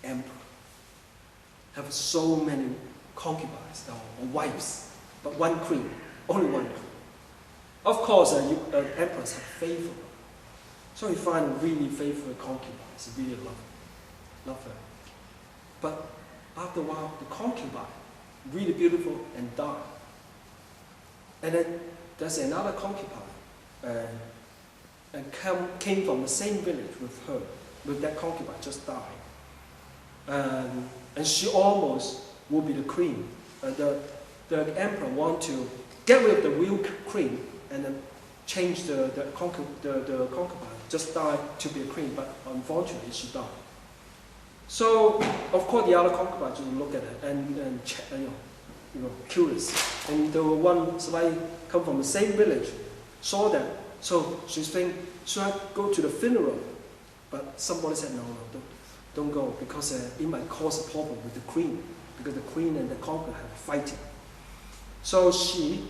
emperor have so many concubines or wives, but one queen, only one queen. Of course, emperors have faithful. So he find really faithful concubines, he really love her. But after a while, the concubine, really beautiful, and died. And then there's another concubine, and came from the same village with her, with that concubine, just died. And she almost will be the queen. The emperor want to get rid of the real queen and then change the concubine, just died to be a queen, but unfortunately she died. So of course the other concubines will look at it and curious. And the one slightly come from the same village saw that, so she think, should I go to the funeral? But somebody said, no, don't go, because it might cause a problem with the queen, because the queen and the concubine have fighting. So she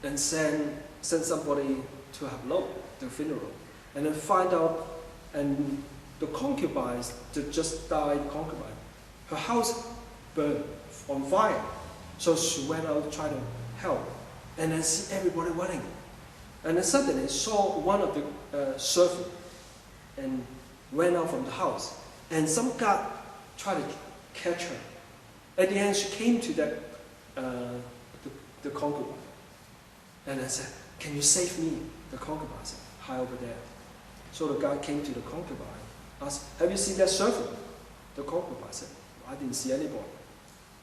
then sent somebody to have a look at the funeral, and then find out, and the concubines, the just died concubine, her house burned on fire. So she went out to try to help, and then see everybody running. And then suddenly saw one of the servants and ran out from the house. And some guy tried to catch her. At the end, she came to that the concubine. And I said, can you save me? The concubine said, hi over there. So the guy came to the concubine, asked, have you seen that servant? The concubine said, I didn't see anybody.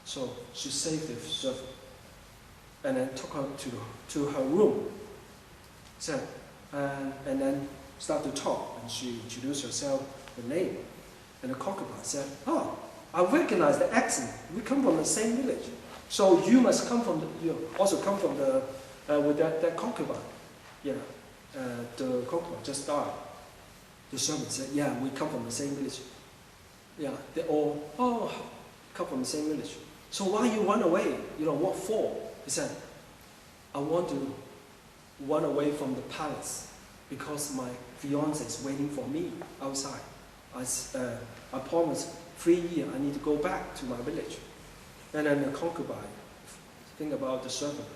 So she saved the servant and then took her to her room. Said, and then started to talk, and she introduced herself, the name. And the concubine said, oh, I recognize the accent. We come from the same village. So you must come from also come from with that concubine. Yeah, the concubine just died. The servant said, yeah, we come from the same village. Yeah, they all, come from the same village. So why you run away? What for? He said, I want to run away from the palace because my fiancé is waiting for me outside. I promised 3 years I need to go back to my village. And then the concubine think about the servant.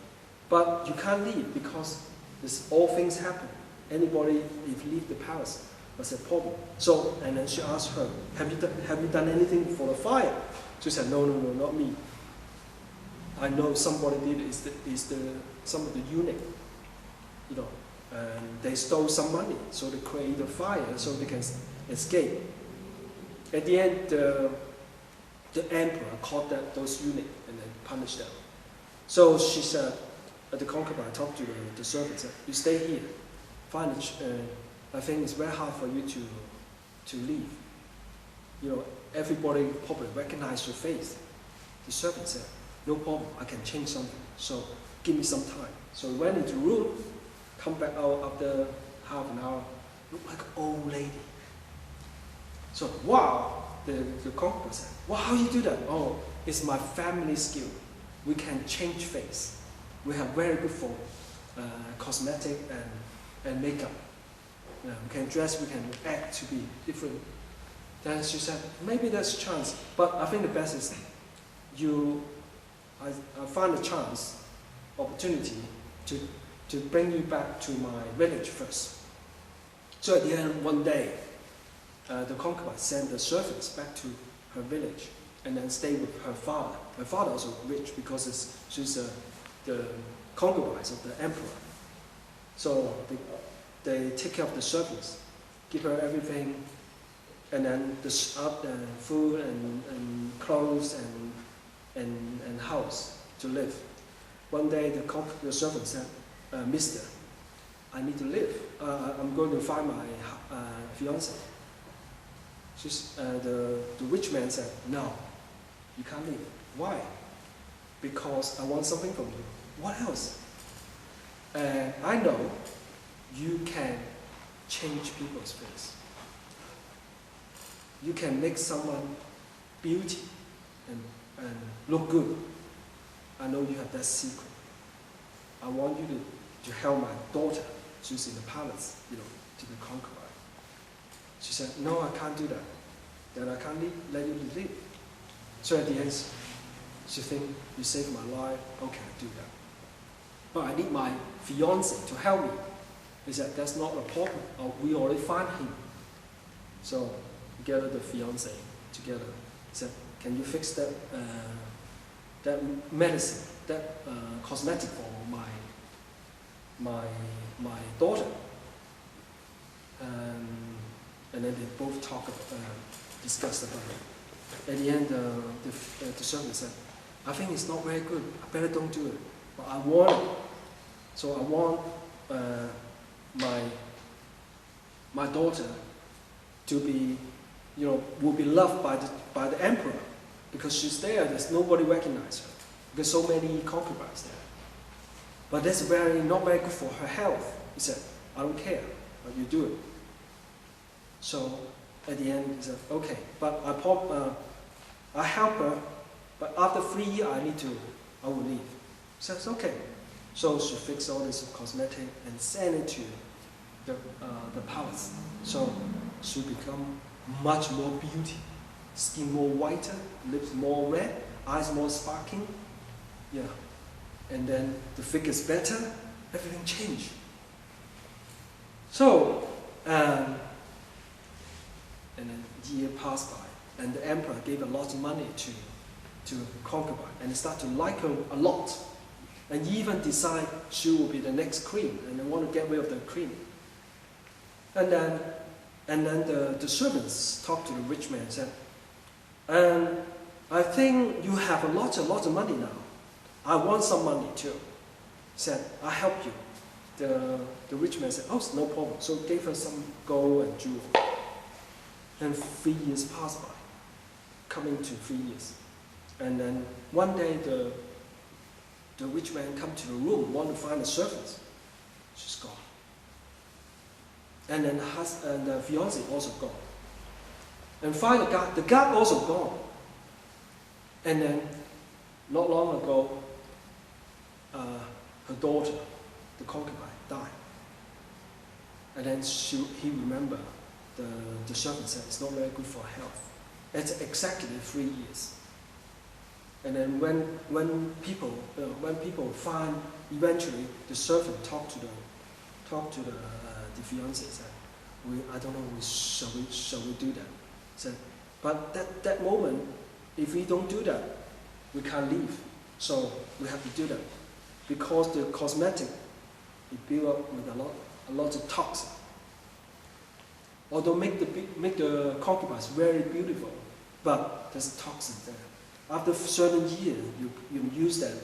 But you can't leave because all things happen. Anybody, if you leave the palace, that's a problem. So, and then she asked her, have you done anything for the fire? She said, no, not me. I know somebody did some of the eunuch, and they stole some money, so they create a fire so they can escape. At the end, the emperor caught those eunuchs and then punished them. So she said, the concubine talked to the servant, said, you stay here. I think it's very hard for you to leave. Everybody probably recognize your face. The servant said, no problem, I can change something. So give me some time. So he went into the room, come back out after half an hour, looked like an old lady. So, wow, the concubine said, wow, how you do that? Oh, it's my family skill. We can change face. We have very good for cosmetic and makeup. We can dress, we can act to be different. Then she said, maybe there's a chance, but I think the best is I find a chance, opportunity to bring you back to my village first. So at the end, one day, the concubine sent the servants back to her village and then stay with her father. Her father also rich because she's the concubine of the emperor. So they take care of the servants, give her everything, and then the food and clothes and house to live. One day the servant said, Mister, I need to live. I'm going to find my fiancé. The rich man said, no, you can't leave. Why? Because I want something from you. What else? I know you can change people's face. You can make someone beauty and look good. I know you have that secret. I want you to help my daughter. She's in the palace, to be concubine. She said, no, I can't do that. then I can't let you leave. So at the end, she think, you saved my life, okay, I do that. But I need my fiancé to help me. He said, that's not a problem. We already find him. So we gathered the fiancé together. He said, can you fix that that medicine, that cosmetic for my daughter? And then they both discussed about it. At the end, the servant said, I think it's not very good. I better don't do it. But I want it. So I want my daughter to be, will be loved by the emperor, because she's there. There's nobody recognize her. There's so many concubines there. But that's not very good for her health. He said, I don't care, but you do it. So at the end, he said, okay, but I help her, but after 3 years, I will leave. He says, okay. So she fixed all this cosmetic and sent it to the palace. So she become much more beauty, skin more whiter, lips more red, eyes more sparkling. Yeah. And then the figure's better, everything changed. So, and then year passed by, and the emperor gave a lot of money to concubine, and he started to like her a lot, and even decide she will be the next queen, and they want to get rid of the queen. And then the servants talked to the rich man and said, I think you have a lot of money now. I want some money too. He said, I help you. The rich man said, oh, no problem. So gave her some gold and jewel. And 3 years passed by, coming to 3 years. And then one day the rich man come to the room, want to find the servants. She's gone. And then the fiancé also gone. And find the guard also gone. And then, not long ago, her daughter, the concubine, died. And then he remembered, the servant said, it's not very good for health. It's exactly 3 years. And then when people find, eventually the servant talked to the fiancé, said, I don't know, shall we do that? Said, but that moment, if we don't do that, we can't leave. So we have to do that, because the cosmetic is built up with a lot of toxin. Although make the concubines very beautiful, but there's toxin there. After a certain year, you use that,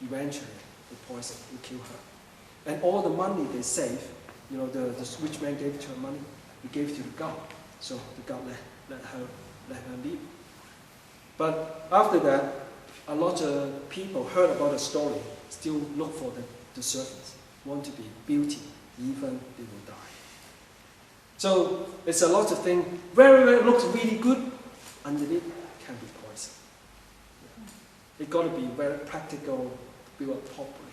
eventually the poison will kill her. And all the money they save, the rich man gave to her money, he gave it to the god. So the god let her leave. But after that, a lot of people heard about the story, still look for the servants, want to be beauty, even they will die. So it's a lot of things, looks really good, underneath can be poison. It got to be very practical, built up properly.